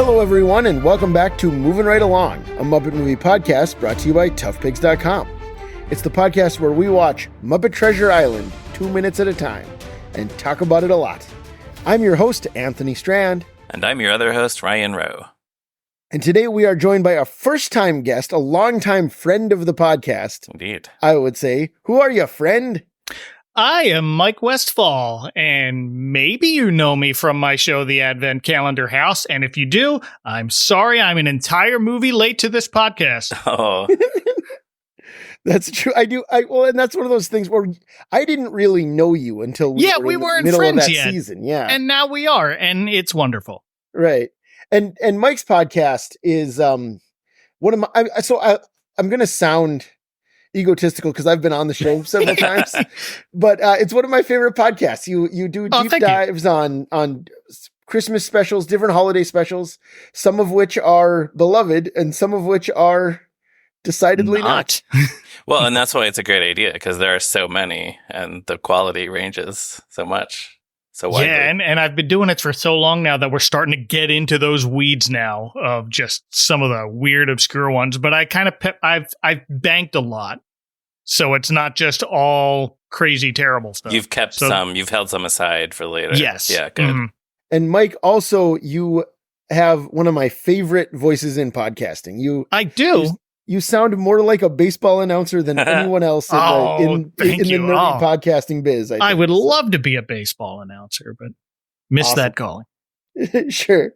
Hello, everyone, and welcome back to Moving Right Along, a Muppet movie podcast brought to you by toughpigs.com. It's the podcast where we watch Muppet Treasure Island 2 minutes at a time and talk about it a lot. I'm your host, Anthony Strand. And I'm your other host, Ryan Rowe. And today we are joined by a first-time guest, a longtime friend of the podcast. Indeed. I would say. Who are you, friend? I am Mike Westfall, and maybe you know me from my show, The Advent Calendar House, and if you do, I'm sorry I'm an entire movie late to this podcast. Oh. That's true. I do. Well, and that's one of those things where I didn't really know you until we weren't friends of that yet. Season. Yeah. And now we are, and it's wonderful. Right. And Mike's podcast is one of my I'm going to sound egotistical because I've been on the show several times, but it's one of my favorite podcasts. You do deep dives on Christmas specials, different holiday specials, some of which are beloved and some of which are decidedly not. Well, and that's why it's a great idea, because there are so many and the quality ranges so much. So widely. Yeah, and I've been doing it for so long now that we're starting to get into those weeds now of just some of the weird, obscure ones. But I kind of I've banked a lot, so it's not just all crazy, terrible stuff. You've kept some, you've held some aside for later. Yes. Yeah, good. Mm-hmm. And Mike, also, you have one of my favorite voices in podcasting. I do. You sound more like a baseball announcer than anyone else in the nerdy podcasting biz. I would love to be a baseball announcer, but missed that calling. Sure.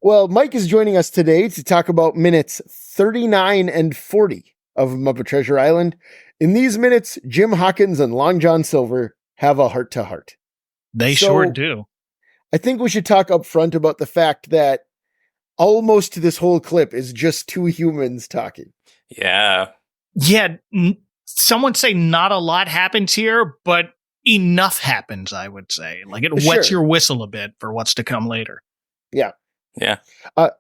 Well, Mike is joining us today to talk about minutes 39 and 40 of Muppet Treasure Island. In these minutes, Jim Hawkins and Long John Silver have a heart-to-heart. They sure do. I think we should talk up front about the fact that almost this whole clip is just two humans talking. Yeah. Yeah. Someone say not a lot happens here, but enough happens, I would say. Like it wets your whistle a bit for what's to come later. Yeah. Yeah.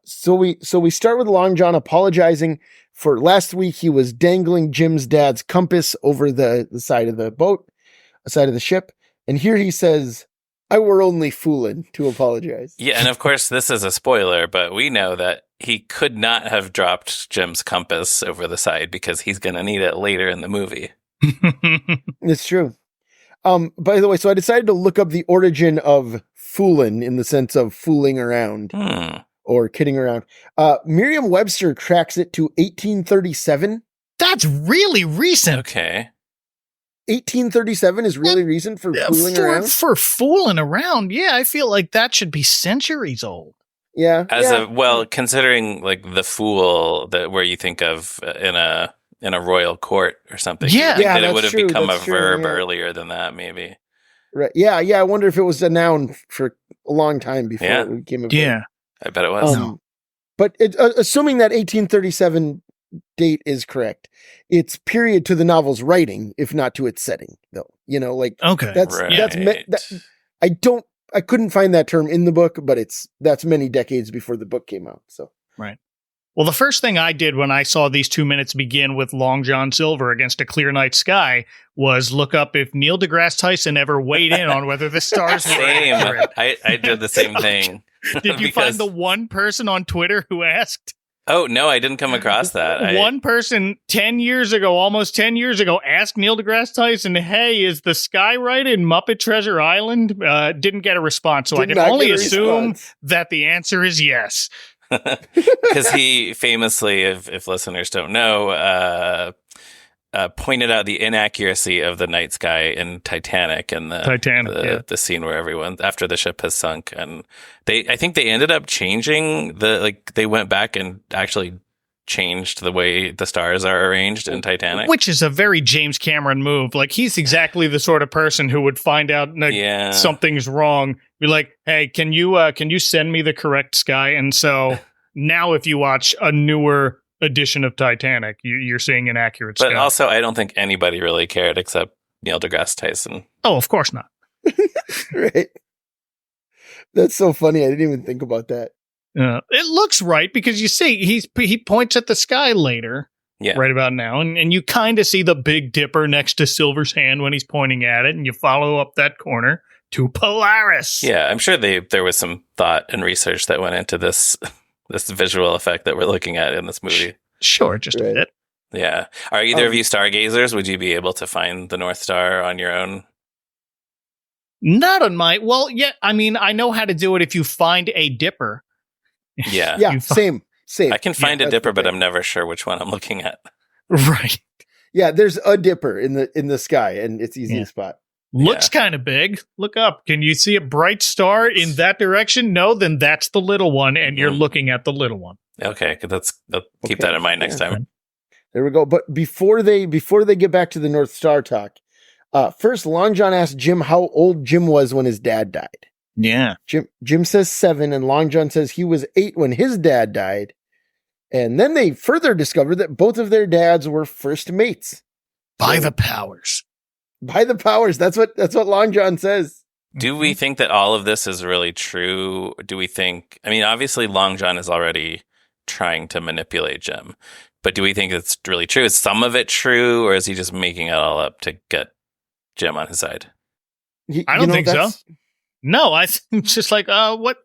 So we start with Long John apologizing for last week. He was dangling Jim's dad's compass over the side of the boat, the side of the ship. And here he says, "I were only fooling to apologize." Yeah, and of course, this is a spoiler, but we know that he could not have dropped Jim's compass over the side because he's going to need it later in the movie. It's true. By the way, so I decided to look up the origin of foolin' in the sense of fooling around or kidding around. Merriam-Webster tracks it to 1837. That's really recent. Okay. 1837 is really recent for fooling around? For fooling around, yeah, I feel like that should be centuries old. Yeah. Considering like the fool where you think of in a royal court or something. Yeah. That it would have become a verb earlier than that, maybe. Right. Yeah. I wonder if it was a noun for a long time before it became a verb. Yeah. I bet it was. But assuming that 1837 date is correct, it's period to the novel's writing, if not to its setting, though. Okay. I couldn't find that term in the book, but that's many decades before the book came out. So right. Well, the first thing I did when I saw these 2 minutes begin with Long John Silver against a clear night sky was look up if Neil deGrasse Tyson ever weighed in on whether the stars were accurate. I did the same thing. Did you find the one person on Twitter who asked? Oh, no, I didn't come across that. One person almost 10 years ago, asked Neil deGrasse Tyson, "Hey, is the sky right in Muppet Treasure Island?" Didn't get a response, so I can only assume that the answer is yes. Because he famously, if listeners don't know, pointed out the inaccuracy of the night sky in Titanic and the scene where everyone, after the ship has sunk, and I think they ended up changing they went back and actually changed the way the stars are arranged in Titanic, which is a very James Cameron move. Like he's exactly the sort of person who would find out something's wrong, be like, "Hey, can you send me the correct sky?" And so now, if you watch a newer edition of Titanic, you're seeing an accurate sky. But also, I don't think anybody really cared except Neil deGrasse Tyson. Oh, of course not. Right. That's so funny. I didn't even think about that. It looks right because you see he points at the sky later, right about now, and you kind of see the Big Dipper next to Silver's hand when he's pointing at it, and you follow up that corner to Polaris. Yeah, I'm sure there was some thought and research that went into this this visual effect that we're looking at in this movie. Sure, just a bit. Yeah. Are either of you stargazers? Would you be able to find the North Star on your own? Not on my... Well, yeah, I mean, I know how to do it if you find a dipper. Yeah. Yeah, same. I can find a dipper, but I'm never sure which one I'm looking at. Right. Yeah, there's a dipper in the sky, and it's easy to spot. Looks kind of big. Look up. Can you see a bright star in that direction? No, then that's the little one, and you're looking at the little one. Okay, I'll keep that in mind next time. There we go. But before they get back to the North Star talk, first Long John asked Jim how old Jim was when his dad died. Yeah. Jim says 7, and Long John says he was 8 when his dad died. And then they further discovered that both of their dads were first mates. By the powers. By the powers. That's what Long John says. Do we think that all of this is really true? Do we think, I mean, obviously Long John is already trying to manipulate Jim, but do we think it's really true? Is some of it true, or is he just making it all up to get Jim on his side? I don't think so. No, I think it's just like, what?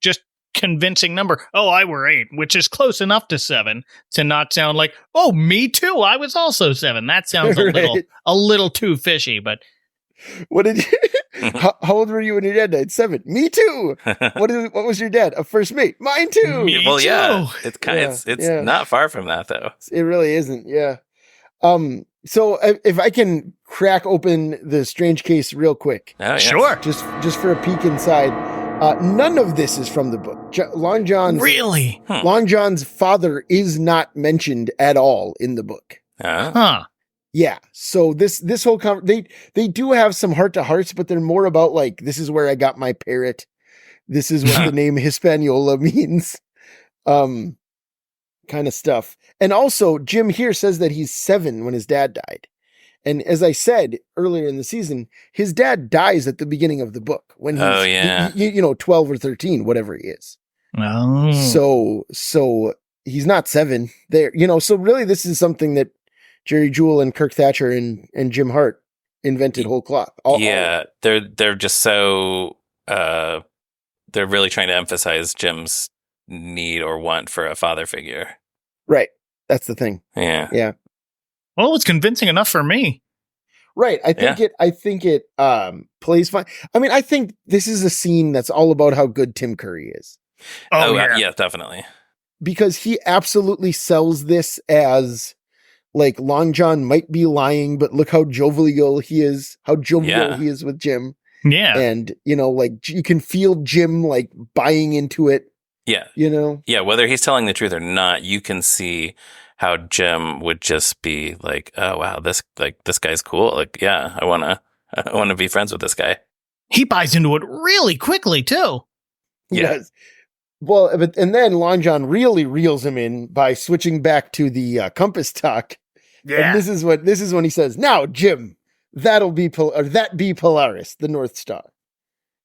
Just convincing number. Oh, I were 8, which is close enough to 7 to not sound like, oh, me too. I was also 7. That sounds a little too fishy, but. What did you, how old were you when your dad died? 7. Me too. What was your dad? A first mate. Mine too. Me well, too. Yeah. It's it's not far from that though. It really isn't. Yeah. So if I can crack open the strange case real quick. Oh, yeah. Sure. Just for a peek inside. None of this is from the book. Long John's really? Long John's father is not mentioned at all in the book. Huh. Yeah. So this whole they do have some heart to hearts, but they're more about like, this is where I got my parrot. This is what the name Hispaniola means. Kind of stuff. And also Jim here says that he's 7 when his dad died. And as I said earlier in the season, his dad dies at the beginning of the book when he's 12 or 13, whatever he is. Oh. So he's not 7 there, so really this is something that Jerry Jewell and Kirk Thatcher and Jim Hart invented whole cloth. They're just so they're really trying to emphasize Jim's need or want for a father figure. Right. That's the thing. Yeah. Yeah. Well, it's convincing enough for me. Right. I think it plays fine. I mean, I think this is a scene that's all about how good Tim Curry is. Oh yeah, definitely. Because he absolutely sells this as like Long John might be lying, but look how jovial he is with Jim. Yeah. And, like you can feel Jim like buying into it. Yeah. Yeah. Whether he's telling the truth or not, you can see how Jim would just be like, oh, wow, this guy's cool. Like, yeah, I want to be friends with this guy. He buys into it really quickly too. Yes. Well, and then Long John really reels him in by switching back to the compass talk. Yeah. And this is when he says, "Now, Jim, that be Polaris, the North Star."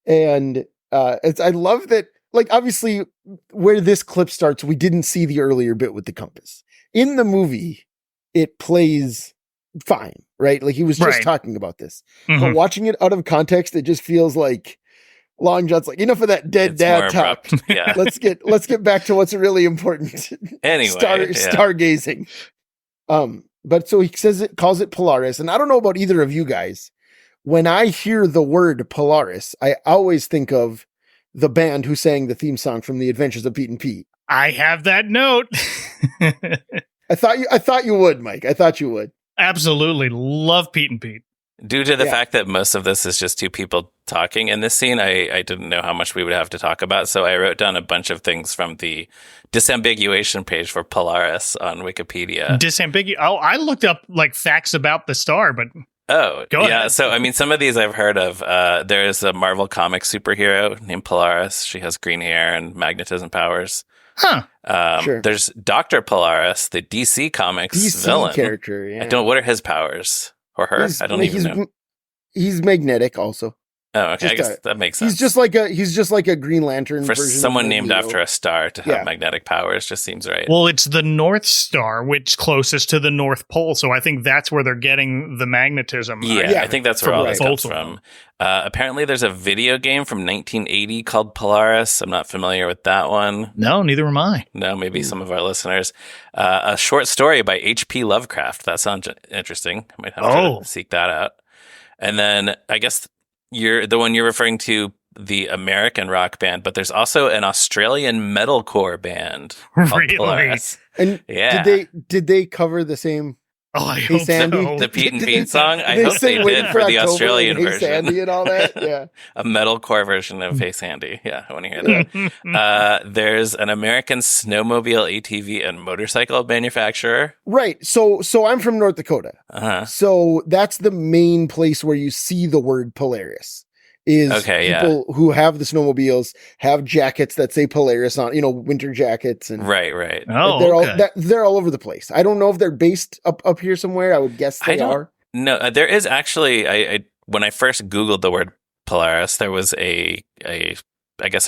And I love that. Like, obviously, where this clip starts, we didn't see the earlier bit with the compass. In the movie, it plays fine, right? Like he was just talking about this. Mm-hmm. But watching it out of context, it just feels like Long John's like, enough of that dead dad talk. Yeah. let's get back to what's really important. Anyway, stargazing. But so he calls it Polaris, and I don't know about either of you guys. When I hear the word Polaris, I always think of the band who sang the theme song from The Adventures of Pete and Pete. I have that note. I thought you would, Mike. I thought you would. Absolutely. Love Pete and Pete. Due to the fact that most of this is just two people talking in this scene, I didn't know how much we would have to talk about. So I wrote down a bunch of things from the disambiguation page for Polaris on Wikipedia. I looked up like facts about the star, but go ahead. Yeah. So, I mean, some of these I've heard of. There's a Marvel Comics superhero named Polaris. She has green hair and magnetism powers. Huh. Sure. There's Dr. Polaris, the DC Comics villain character. Yeah. What are his powers? Or her? I don't even know. He's magnetic also. Oh, okay. I guess that makes sense. He's just like a Green Lantern for version someone of named Neo. after a star to have magnetic powers. Just seems right. Well, it's the North Star, which closest to the North Pole, so I think that's where they're getting the magnetism. Yeah, I think that's where all this comes from. Apparently, there's a video game from 1980 called Polaris. I'm not familiar with that one. No, neither am I. No, maybe some of our listeners. A short story by H.P. Lovecraft. That sounds interesting. I might have to seek that out. And then I guess you're the one you're referring to, the American rock band, but there's also an Australian metalcore band called Polaris. And did they cover the same? Oh, I hope so. The Pete and Pete song. I hope they did for the Australian version. Hey Sandy and all that. Yeah, a metalcore version of Hey Sandy. Yeah, I want to hear that. There's an American snowmobile, ATV, and motorcycle manufacturer. Right. So I'm from North Dakota. So that's the main place where you see the word Polaris. Is people who have the snowmobiles have jackets that say Polaris on, winter jackets and right. Oh, they're all over the place. I don't know if they're based up here somewhere. I would guess they are. No, there is actually. I when I first Googled the word Polaris, there was a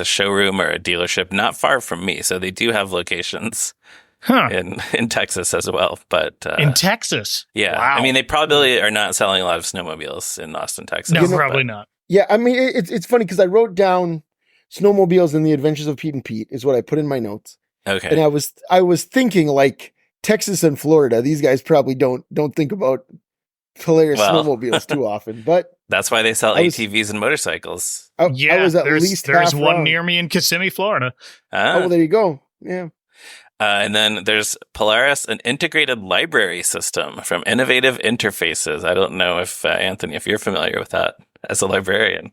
showroom or a dealership not far from me. So they do have locations. In Texas as well, but in Texas, yeah. Wow. I mean, they probably are not selling a lot of snowmobiles in Austin, Texas. No, probably not. Yeah, I mean, it's funny because I wrote down snowmobiles and the adventures of Pete and Pete is what I put in my notes. Okay. And I was thinking like Texas and Florida, these guys probably don't think about Polaris snowmobiles too often, but that's why they sell ATVs and motorcycles. I was there's one near me in Kissimmee, Florida. Oh, well, there you go. Yeah. And then there's Polaris, an integrated library system from Innovative Interfaces. I don't know if, Anthony, if you're familiar with that as a librarian.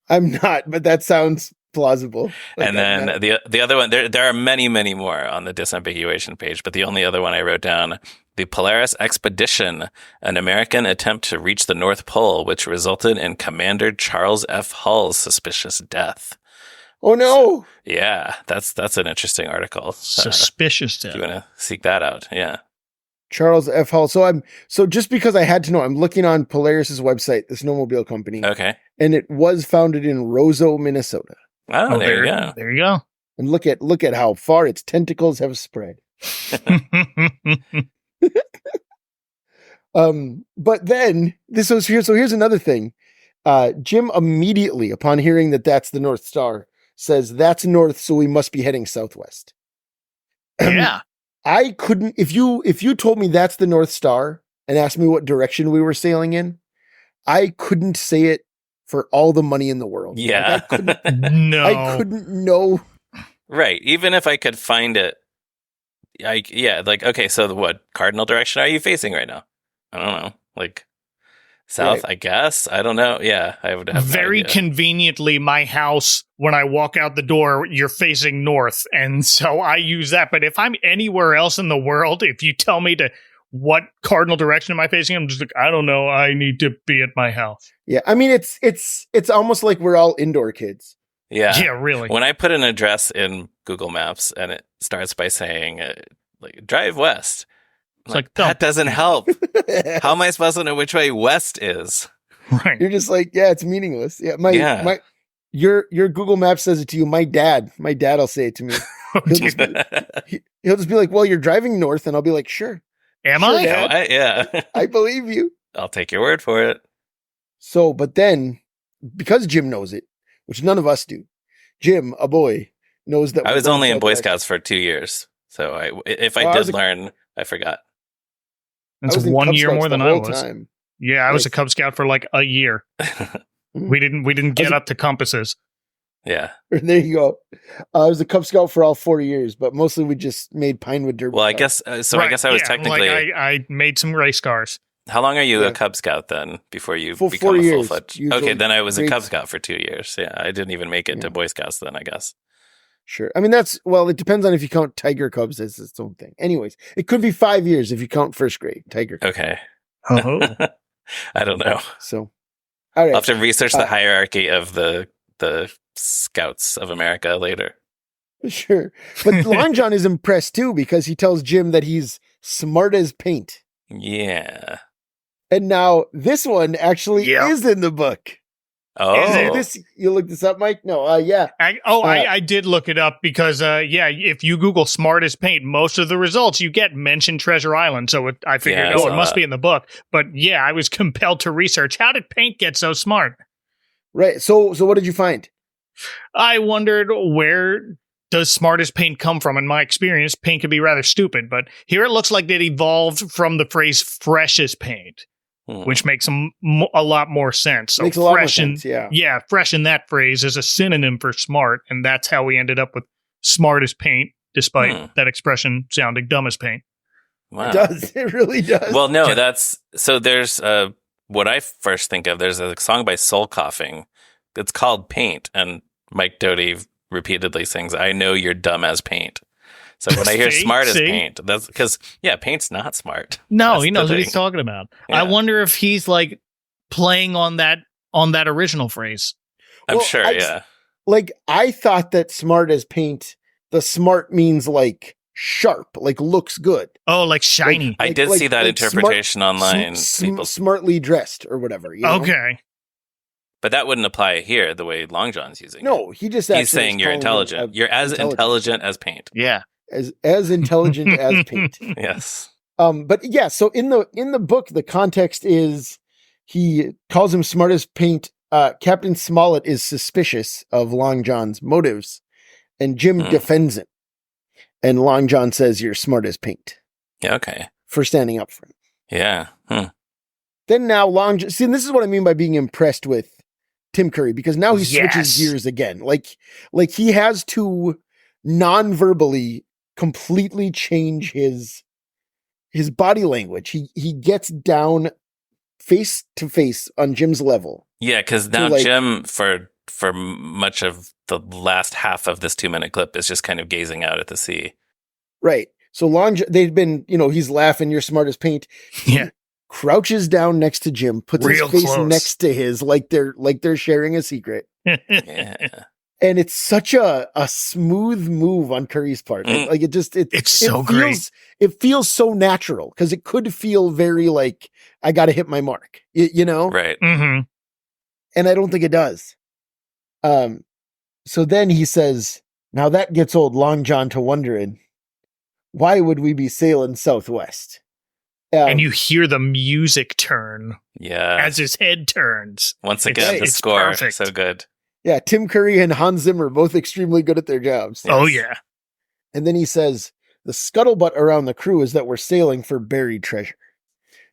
I'm not, but that sounds plausible. And then the other one, there are many, many more on the disambiguation page, but the only other one I wrote down, the Polaris Expedition, an American attempt to reach the North Pole, which resulted in Commander Charles F. Hull's suspicious death. Oh no! So, yeah, that's an interesting article. Suspicious death. You want to seek that out? Yeah. Charles F. Hull. So just because I had to know, I'm looking on Polaris's website, the snowmobile company. Okay. And it was founded in Roseau, Minnesota. Oh, there you go. There you go. And look at how far its tentacles have spread. But then so here's another thing. Jim immediately, upon hearing that that's the North Star, says that's north, so we must be heading southwest. Yeah. I couldn't, if you told me that's the North Star and asked me what direction we were sailing in, I couldn't say it for all the money in the world. Yeah. I couldn't know. Right. Even if I could find it, okay, so what cardinal direction are you facing right now? I don't know. Like south, right. I guess. I don't know. Yeah, I would have very conveniently, my house, when I walk out the door, you're facing north. And so I use that. But if I'm anywhere else in the world, if you tell me what cardinal direction am I facing, I'm just like, I don't know. I need to be at my house. Yeah. I mean, it's almost like we're all indoor kids. Yeah. Yeah, really. When I put an address in Google Maps and it starts by saying, drive west. It's like that doesn't help. How am I supposed to know which way west is? Right. You're just like, yeah, it's meaningless. Yeah. Your Google Maps says it to you. My dad will say it to me. He'll just be like, well, you're driving north. And I'll be like, sure. Am I? Dad. Yeah. I believe you. I'll take your word for it. So, but then because Jim knows it, which none of us do, Jim, a boy, knows that. I was only in Boy Scouts for 2 years. So if I did learn, I forgot. That's 1 year more than I was. Time. Yeah, I was a Cub Scout for like a year. We didn't get up to compasses. Yeah. There you go. I was a Cub Scout for all 4 years, but mostly we just made Pinewood Derby. Well, I guess so. Right, I guess I was technically. I made some race cars. How long are you a Cub Scout then before you become a full-fledged? Okay, then I was a Cub Scout for 2 years. Yeah, I didn't even make it to Boy Scouts then, I guess. Sure. I mean, it depends on if you count Tiger Cubs as its own thing. Anyways, it could be 5 years if you count first grade Tiger Cubs. Okay. Oh. I don't know. So, all right. I'll have to research the hierarchy of the Scouts of America later. Sure. But Long John is impressed too because he tells Jim that he's smart as paint. Yeah. And now this one actually is in the book. Oh, you looked this up, Mike? No, yeah. I did look it up because, if you Google smartest paint, most of the results you get mention Treasure Island. So I figured, it must be in the book. But yeah, I was compelled to research, how did paint get so smart? Right. So what did you find? I wondered, where does smartest paint come from? In my experience, paint can be rather stupid, but here it looks like it evolved from the phrase freshest paint. Which makes a lot more sense. So makes a lot more sense, yeah. Yeah, fresh in that phrase is a synonym for smart, and that's how we ended up with smartest paint, despite that expression sounding dumb as paint. Wow. It does. It really does. Well, no, there's what I first think of, there's a song by Soul Coughing. It's called Paint, and Mike Doty repeatedly sings, "I know you're dumb as paint." So when I hear smart as paint, that's because, paint's not smart. No, he knows what he's talking about. Yeah. I wonder if he's like playing on that original phrase. I'm sure, yeah. I thought that smart as paint, the smart means like sharp, like looks good. Oh, like shiny. I did see that interpretation online. Smartly dressed or whatever. You know? Okay. But that wouldn't apply here the way Long John's using it. No, he's saying you're intelligent. You're as intelligent as paint. Yeah. As intelligent as paint. Yes. But yeah, so in the book, the context is he calls him smart as paint. Captain Smollett is suspicious of Long John's motives, and Jim defends him. And Long John says, "You're smart as paint." Yeah, okay. For standing up for him. Yeah. Then now Long John, see, and this is what I mean by being impressed with Tim Curry, because now he switches gears again. Like he has to non-verbally completely change his body language. He gets down face to face on Jim's level. Yeah, because now Jim, for much of the last half of this 2-minute clip, is just kind of gazing out at the sea. Right. So they've been, he's laughing, "You're smart as paint." Yeah. Crouches down next to Jim, puts his face close next to his, like they're sharing a secret. Yeah. And it's such a smooth move on Curry's part. Like it's so great. It feels so natural, because it could feel very like, I got to hit my mark, you know? Right. Mm-hmm. And I don't think it does. So then he says, "Now that gets old Long John to wondering, why would we be sailing southwest?" And you hear the music turn. Yeah. As his head turns. Once again, the score, perfect. So good. Yeah, Tim Curry and Hans Zimmer, both extremely good at their jobs. Yes. Oh, yeah. And then he says, "The scuttlebutt around the crew is that we're sailing for buried treasure."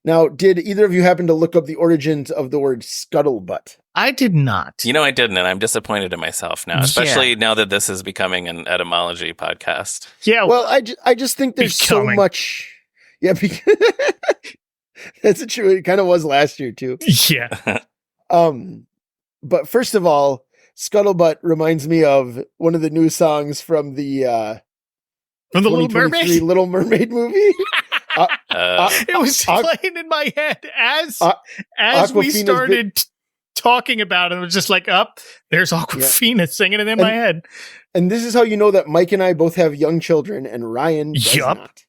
Now, did either of you happen to look up the origins of the word scuttlebutt? I did not. I didn't, and I'm disappointed in myself now, especially now that this is becoming an etymology podcast. Yeah. Well, I just think there's so much. Yeah, because that's true. It kind of was last year, too. Yeah. But first of all, Scuttlebutt reminds me of one of the new songs from the Little Mermaid? Little Mermaid movie. It was playing in my head as we started talking about it. It was just like, there's Aquafina singing it in my head. And this is how you know that Mike and I both have young children, and Ryan does not.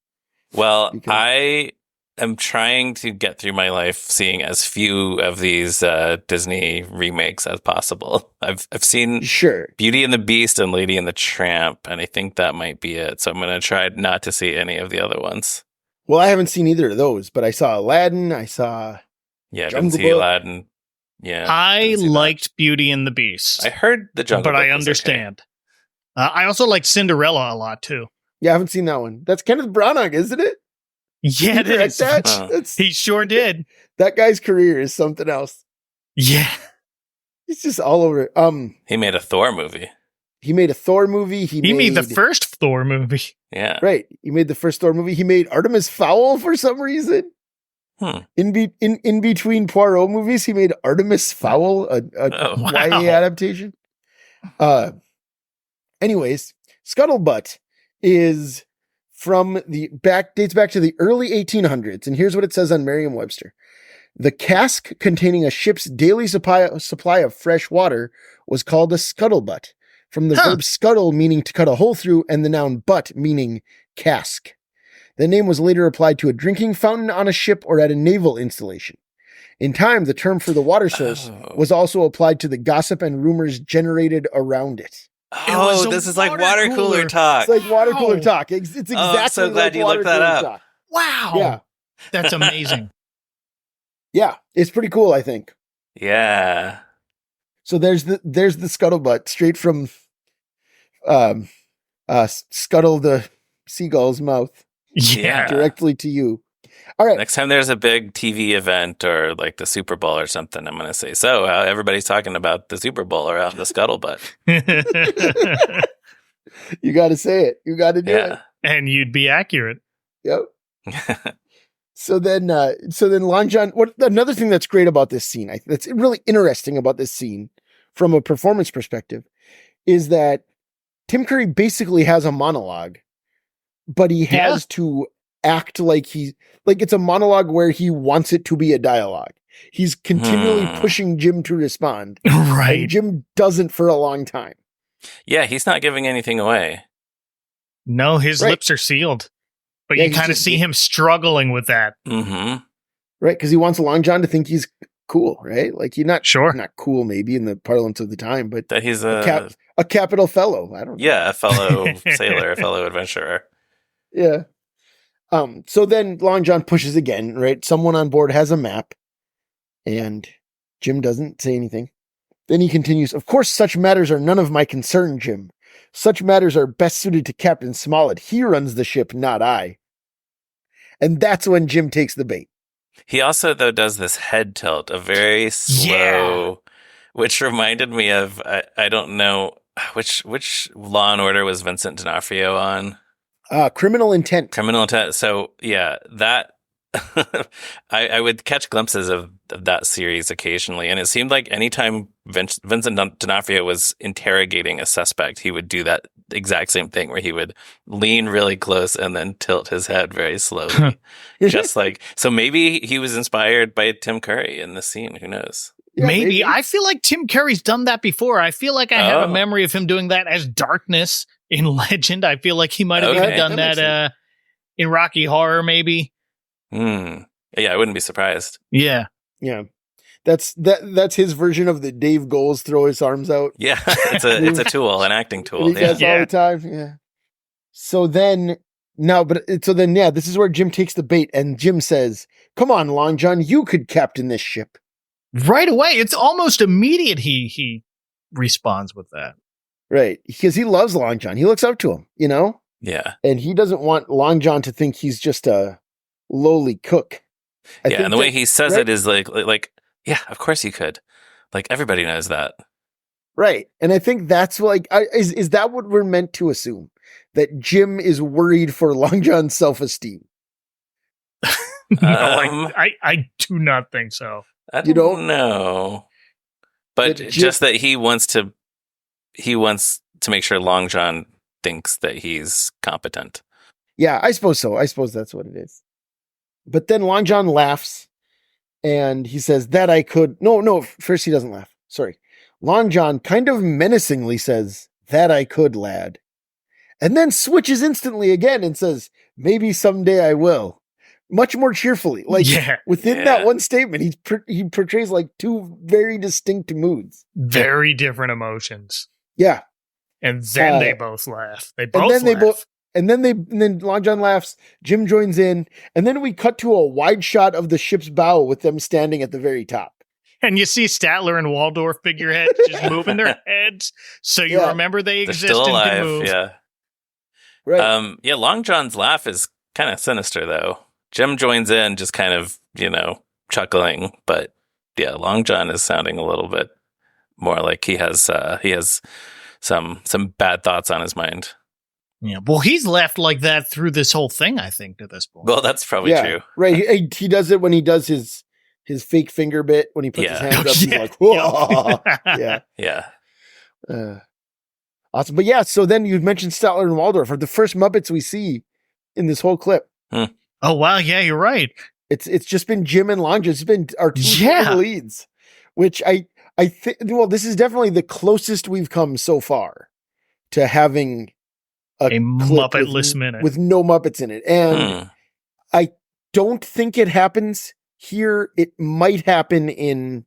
Well, I am trying to get through my life seeing as few of these Disney remakes as possible. I've seen Beauty and the Beast and Lady and the Tramp, and I think that might be it. So I'm going to try not to see any of the other ones. Well, I haven't seen either of those, but I saw Aladdin. I saw didn't see Aladdin. Yeah, I liked Beauty and the Beast. I heard the Jungle Book, but I understand. Okay. I also like Cinderella a lot too. Yeah, I haven't seen that one. That's Kenneth Branagh, isn't it? Yeah, it is. He sure did. That guy's career is something else. Yeah. He's just all over it. He made a Thor movie. He made a Thor movie. He made the first Thor movie. Yeah. Right. He made the first Thor movie. He made Artemis Fowl for some reason. In between Poirot movies, he made Artemis Fowl, a YA adaptation. Anyways, Scuttlebutt is dates back to the early 1800s, and here's what it says on Merriam-Webster. The cask containing a ship's daily supply of fresh water was called a scuttlebutt, from the verb scuttle meaning to cut a hole through, and the noun butt meaning cask. The name was later applied to a drinking fountain on a ship or at a naval installation. In time, the term for the water source was also applied to the gossip and rumors generated around it. Oh, this is like water cooler talk. It's like water cooler talk. It's exactly I'm so glad like you looked that up. Talk. Wow. Yeah. That's amazing. Yeah, it's pretty cool, I think. Yeah. So there's the scuttlebutt straight from Scuttle the Seagull's mouth. Yeah. Directly to you. All right. Next time there's a big TV event or like the Super Bowl or something, I'm going to say, so everybody's talking about the Super Bowl around the Scuttlebutt. You got to say it. You got to do it. And you'd be accurate. Yep. So then Long John, another thing that's great about this scene, that's really interesting about this scene from a performance perspective, is that Tim Curry basically has a monologue, but he has to act like it's a monologue where he wants it to be a dialogue. He's continually pushing Jim to respond. Right. And Jim doesn't for a long time. Yeah, he's not giving anything away. No, his lips are sealed. But you kind of see him struggling with that. Mm-hmm. Right, because he wants Long John to think he's cool, right? Like he's not cool maybe in the parlance of the time, but that he's a capital fellow. I don't know. Yeah, a fellow sailor, a fellow adventurer. Yeah. So then Long John pushes again, right? Someone on board has a map, and Jim doesn't say anything. Then he continues, "Of course, such matters are none of my concern, Jim. Such matters are best suited to Captain Smollett. He runs the ship, not I." And that's when Jim takes the bait. He also, though, does this head tilt, a very slow, which reminded me of, I don't know, which Law and Order was Vincent D'Onofrio on? Criminal Intent. Criminal Intent. So, yeah, that I would catch glimpses of that series occasionally, and it seemed like anytime Vincent D'Onofrio was interrogating a suspect, he would do that exact same thing where he would lean really close and then tilt his head very slowly. Just like, so maybe he was inspired by Tim Curry in this scene. Who knows? Yeah, maybe. I feel like Tim Curry's done that before. I feel like I have a memory of him doing that as Darkness in Legend. I feel like he might have even done that in Rocky Horror, maybe. Yeah, I wouldn't be surprised. Yeah. Yeah. That's his version of the Dave Goles throw his arms out. Yeah, it's a tool, an acting tool. He does all the time. Yeah. So then, this is where Jim takes the bait, and Jim says, "Come on, Long John, you could captain this ship." Right away, it's almost immediate. He responds with that, right? Because he loves Long John. He looks up to him, you know. Yeah, and he doesn't want Long John to think he's just a lowly cook. And the way he says it is like. Yeah, of course you could. Like, everybody knows that. Right. And I think that's is that what we're meant to assume? That Jim is worried for Long John's self-esteem? I do not think so. You don't know. But just that he wants to make sure Long John thinks that he's competent. Yeah, I suppose so. I suppose that's what it is. But then Long John laughs. And he says that I could. No, first he doesn't laugh. Sorry. Long John kind of menacingly says, "That I could, lad." And then switches instantly again and says, "Maybe someday I will." Much more cheerfully. Like within that one statement, he portrays like two very distinct moods. Very different emotions. Yeah. And then they both laugh. They both laugh. And then Long John laughs, Jim joins in, and then we cut to a wide shot of the ship's bow with them standing at the very top. And you see Statler and Waldorf figureheads just moving their heads, so you remember they exist still alive, and can move. Yeah. Right. Long John's laugh is kind of sinister, though. Jim joins in just kind of, chuckling, but yeah, Long John is sounding a little bit more like he has some bad thoughts on his mind. Yeah, well, he's laughed like that through this whole thing, I think, to this point. Well, that's probably true. Right. He does it when he does his fake finger bit, when he puts his hands up, he's like, whoa. Yeah. Awesome. But yeah, so then you mentioned Statler and Waldorf are the first Muppets we see in this whole clip. Oh, wow. Yeah, you're right. It's just been Jim and Long John. It's been our two leads, which I think, well, this is definitely the closest we've come so far to having a Muppetless minute with no Muppets in it. And I don't think it happens here it might happen in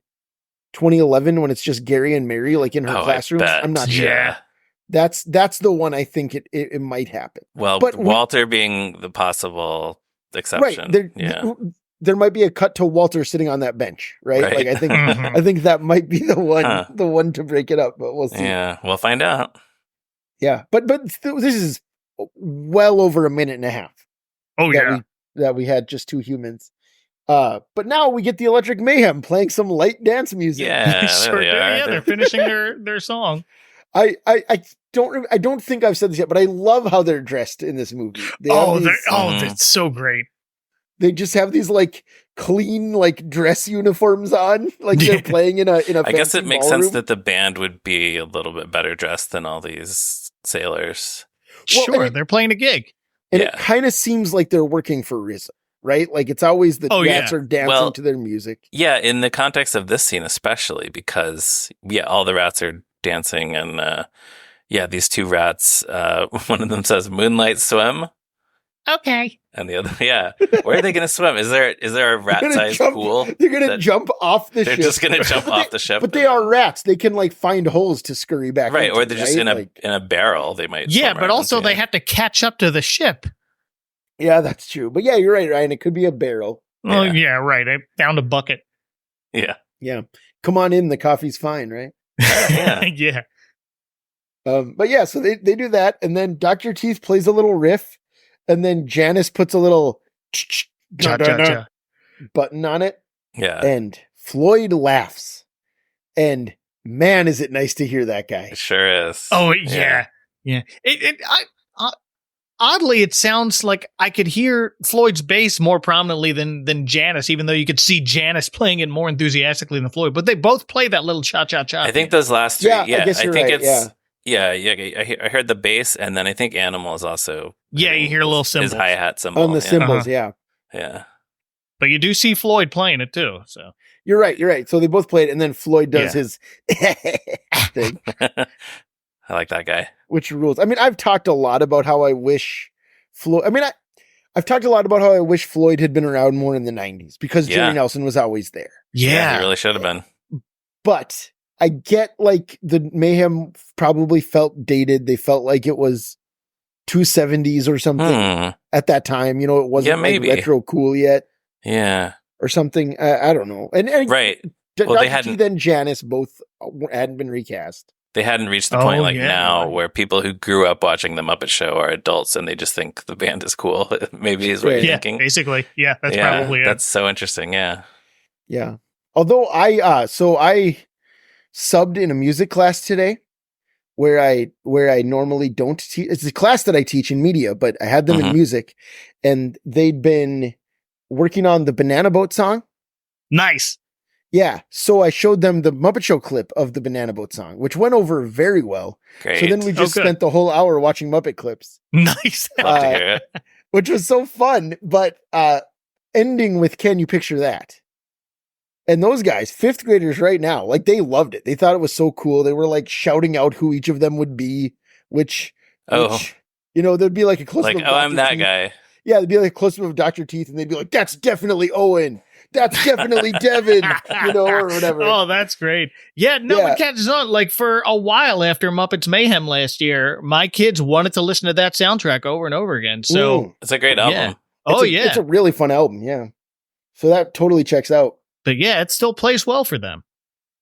2011 when it's just Gary and Mary, like in her classroom. I'm not sure. Yeah. That's the one I think it might happen. Well, but Walter being the possible exception. Right. There might be a cut to Walter sitting on that bench, right? Like I think that might be the one to break it up, but we'll see. Yeah, we'll find out. Yeah, but this is well over a minute and a half. Oh yeah, that we had just two humans. But now we get the Electric Mayhem playing some light dance music. Yeah, they're finishing their song. I don't think I've said this yet, but I love how they're dressed in this movie. That's so great. They just have these like clean like dress uniforms on, like they're playing in a. I guess it makes sense that the band would be a little bit better dressed than all these sailors. Sure, they're playing a gig, and it kind of seems like they're working for RZA, right? Like it's always the rats are dancing to their music. Yeah, in the context of this scene, especially because all the rats are dancing, and these two rats. One of them says "Moonlight Swim." Okay. And the other, where are they going to swim? Is there a rat-sized pool? They're going to jump off the ship. They're just going to jump off the ship. But they are rats. They can like find holes to scurry back. Right, or they're just in a barrel. They might. Yeah, but also they have to catch up to the ship. Yeah, that's true. But yeah, you're right, Ryan. It could be a barrel. Oh yeah, right. I found a bucket. Yeah. Yeah. Come on in. The coffee's fine, right? Yeah. But yeah, so they do that, and then Dr. Teeth plays a little riff. And then Janice puts a little button on it. Yeah. And Floyd laughs. And man, is it nice to hear that guy. It sure is. Oh, yeah. Yeah. Oddly, it sounds like I could hear Floyd's bass more prominently than Janice, even though you could see Janice playing it more enthusiastically than Floyd. But they both play that little cha-cha-cha. I think those last three, I guess you're right. Yeah, I heard the bass, and then I think Animal is also. Yeah, you hear a little cymbal. His hi-hat cymbal. On the cymbals, Yeah. But you do see Floyd playing it, too. So You're right. So they both play it, and then Floyd does his thing. I like that guy. Which rules. I mean, I've talked a lot about how I wish Floyd... I mean, I've talked a lot about how I wish Floyd had been around more in the 90s, because Jerry Nelson was always there. Yeah, he really should have been. But... I get like the Mayhem probably felt dated. They felt like it was 270s or something at that time. You know, it wasn't maybe retro cool yet. Yeah. Or something. I don't know. And right. Well, they hadn't. Then Janice both hadn't been recast. They hadn't reached the point now where people who grew up watching the Muppet Show are adults and they just think the band is cool. Maybe is what you're thinking. Basically. Yeah, that's probably it. That's so interesting. Yeah. Yeah. Although I subbed in a music class today where I normally don't teach. It's a class that I teach in media, but I had them in music, and they'd been working on the Banana Boat song. Nice. Yeah. So I showed them the Muppet Show clip of the Banana Boat song, which went over very well. Great. So then we just spent the whole hour watching Muppet clips. Nice. Love to hear it. Which was so fun, but ending with "Can you picture that?" And those guys, 5th graders right now, like they loved it. They thought it was so cool. They were like shouting out who each of them would be, which you know, there'd be like a close-up. Like, I'm that guy. Yeah, there'd be like a close-up of Dr. Teeth, and they'd be like, "That's definitely Owen. That's definitely Devin," you know, or whatever. Oh, that's great. Yeah, no, it catches on. Like for a while after Muppets Mayhem last year, my kids wanted to listen to that soundtrack over and over again. So it's a great album. Yeah. It's a really fun album. Yeah. So that totally checks out. But yeah, it still plays well for them.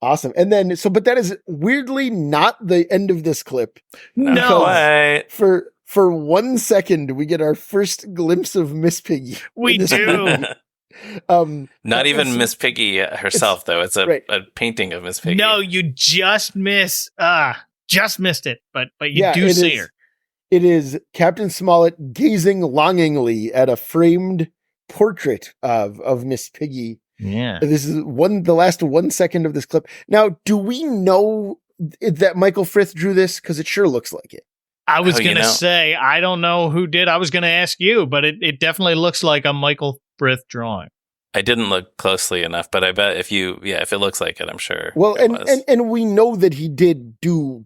Awesome. And then, but that is weirdly not the end of this clip. No way. For 1 second, we get our first glimpse of Miss Piggy. We do. Not even Miss Piggy herself, though. It's a painting of Miss Piggy. No, you just missed it. But you do see her. It is Captain Smollett gazing longingly at a framed portrait of Miss Piggy. Yeah. This is the last 1 second of this clip. Now, do we know that Michael Frith drew this? Because it sure looks like it. I was going to say, I don't know who did. I was going to ask you, but it definitely looks like a Michael Frith drawing. I didn't look closely enough, but I bet if it looks like it, I'm sure. Well, and we know that he did do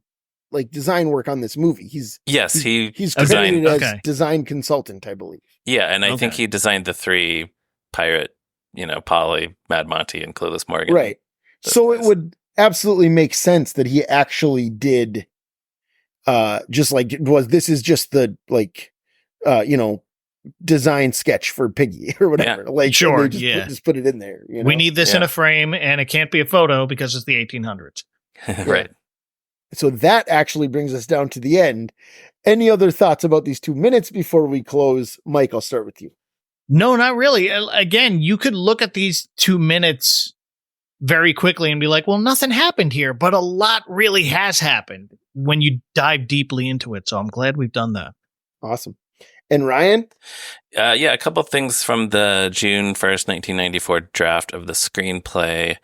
like design work on this movie. He's credited as design consultant, I believe. Yeah, and I think he designed the 3 pirate Polly, Mad Monty, and Clueless Morgan. Right. So it would absolutely make sense that he actually did just like this is just the design sketch for Piggy or whatever. Yeah. Like sure, just put it in there. We need this in a frame, and it can't be a photo because it's the 1800s. Right. So that actually brings us down to the end. Any other thoughts about these 2 minutes before we close? Mike, I'll start with you. No, not really. Again, you could look at these 2 minutes very quickly and be like, well, nothing happened here, but a lot really has happened when you dive deeply into it. So I'm glad we've done that. Awesome. And Ryan? A couple of things from the June 1st, 1994 draft of the screenplay.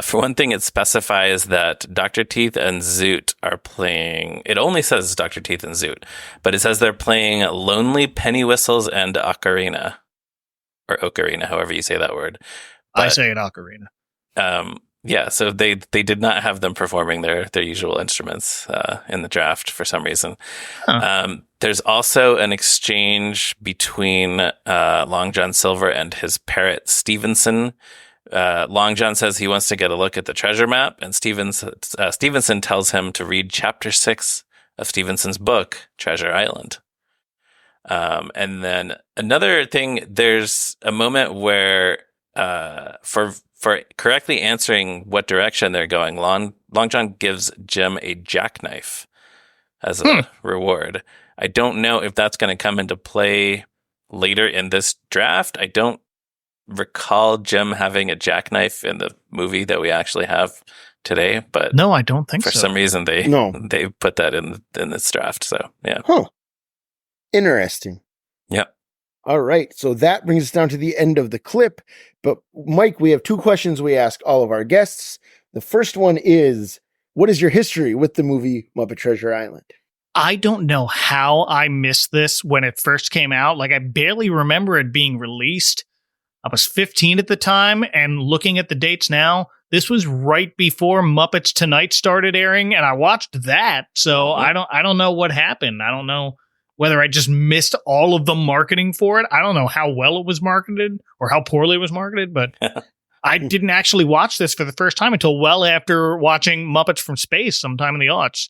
For one thing, it specifies that Dr. Teeth and Zoot are playing. It only says Dr. Teeth and Zoot, but it says they're playing Lonely Penny Whistles and Ocarina, or Ocarina, however you say that word. But, I say it Ocarina. So they did not have them performing their usual instruments in the draft for some reason. Huh. There's also an exchange between Long John Silver and his parrot Stevenson. Long John says he wants to get a look at the treasure map, and Stevenson tells him to read chapter 6 of Stevenson's book, Treasure Island. And then another thing, there's a moment where for correctly answering what direction they're going, Long John gives Jim a jackknife as a reward. I don't know if that's going to come into play later in this draft. I don't recall Jim having a jackknife in the movie that we actually have today, but no, I don't think for some reason they put that in this draft. So yeah. Interesting. Yep. All right. So that brings us down to the end of the clip. But Mike, we have 2 questions we ask all of our guests. The first one is, what is your history with the movie Muppet Treasure Island? I don't know how I missed this when it first came out. Like, I barely remember it being released. I was 15 at the time, and looking at the dates now, this was right before Muppets Tonight started airing, and I watched that. So I don't know what happened. I don't know whether I just missed all of the marketing for it. I don't know how well it was marketed or how poorly it was marketed, but I didn't actually watch this for the first time until well after watching Muppets from Space sometime in the aughts.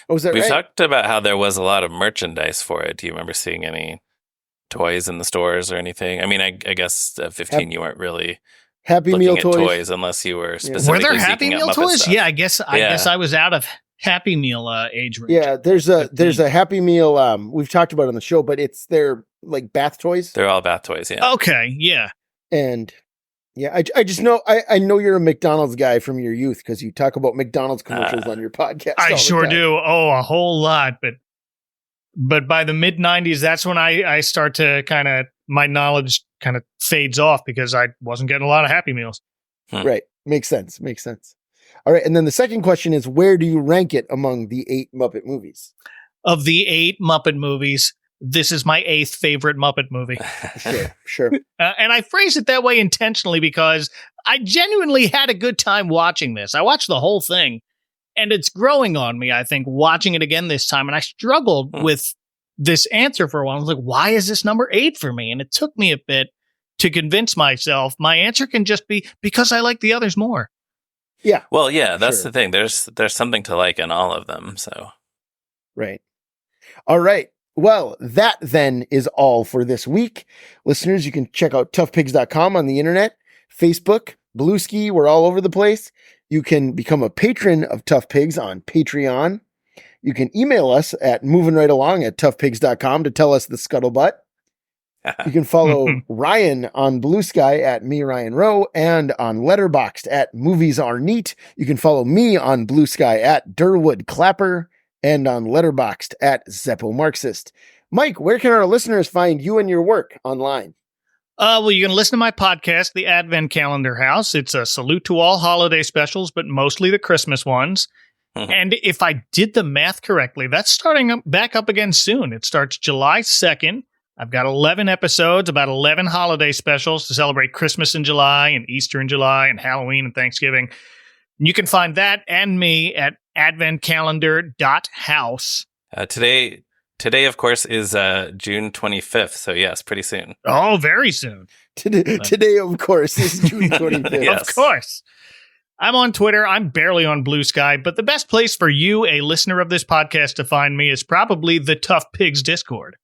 Oh, is that We've right? talked about how there was a lot of merchandise for it. Do you remember seeing any toys in the stores or anything? I mean, I guess at 15 you weren't really Happy looking Meal at toys unless you were specifically Were there Happy seeking out Meal Muppet toys? stuff. Yeah, I guess I was out of Happy Meal age range. Yeah, there's a Happy Meal we've talked about on the show, but it's their like bath toys. They're all bath toys, yeah. Okay, yeah. And yeah, I just know I know you're a McDonald's guy from your youth because you talk about McDonald's commercials on your podcast. I sure do. Oh, a whole lot, but by the mid 90s, that's when I start to my knowledge kind of fades off because I wasn't getting a lot of Happy Meals. Right. Makes sense. All right. And then the second question is, where do you rank it among the 8 Muppet movies? Of the 8 Muppet movies, this is my 8th favorite Muppet movie. Sure. And I phrase it that way intentionally because I genuinely had a good time watching this. I watched the whole thing, and it's growing on me, I think, watching it again this time. And I struggled with this answer for a while. I was like, why is this number 8 for me? And it took me a bit to convince myself my answer can just be because I like the others more. Yeah. Well, yeah, that's the thing. There's something to like in all of them. So, right. All right. Well, that then is all for this week. Listeners, you can check out toughpigs.com on the internet, Facebook, Bluesky. We're all over the place. You can become a patron of Tough Pigs on Patreon. You can email us at movingrightalong@toughpigs.com to tell us the scuttlebutt. You can follow Ryan on Blue Sky at me, Ryan Rowe, and on Letterboxd at Movies Are Neat. You can follow me on Blue Sky at Durwood Clapper and on Letterboxd at Zeppo Marxist. Mike, where can our listeners find you and your work online? Well, you can listen to my podcast, The Advent Calendar House. It's a salute to all holiday specials, but mostly the Christmas ones. And if I did the math correctly, that's starting back up again soon. It starts July 2nd. I've got 11 episodes, about 11 holiday specials to celebrate Christmas in July and Easter in July and Halloween and Thanksgiving. You can find that and me at adventcalendar.house. Today, of course, is June 25th. So yes, pretty soon. Oh, very soon. Today, of course, is June 25th. Yes. Of course. I'm on Twitter. I'm barely on Blue Sky, but the best place for you, a listener of this podcast, to find me is probably the Tough Pigs Discord.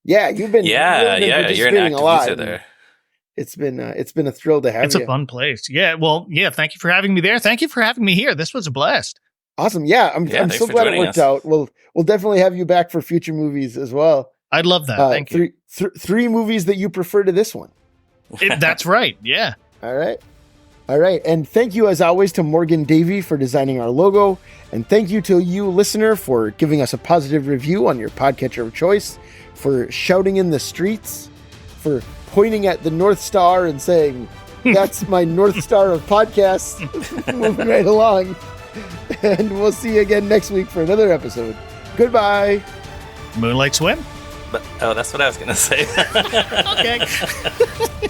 Yeah, you've been you're an active a lot user there. It's been a thrill to have you. It's a fun place. Yeah, well, yeah, thank you for having me there. Thank you for having me here. This was a blast. Awesome. Yeah, I'm so glad it worked out. We'll definitely have you back for future movies as well. I'd love that. Thank you. Three movies that you prefer to this one. That's right. Yeah. All right. And thank you, as always, to Morgan Davy for designing our logo. And thank you to you, listener, for giving us a positive review on your podcatcher of choice, for shouting in the streets, for pointing at the North Star and saying, that's my North Star of podcasts. Moving right along. And we'll see you again next week for another episode. Goodbye. Moonlight swim? That's what I was going to say. Okay.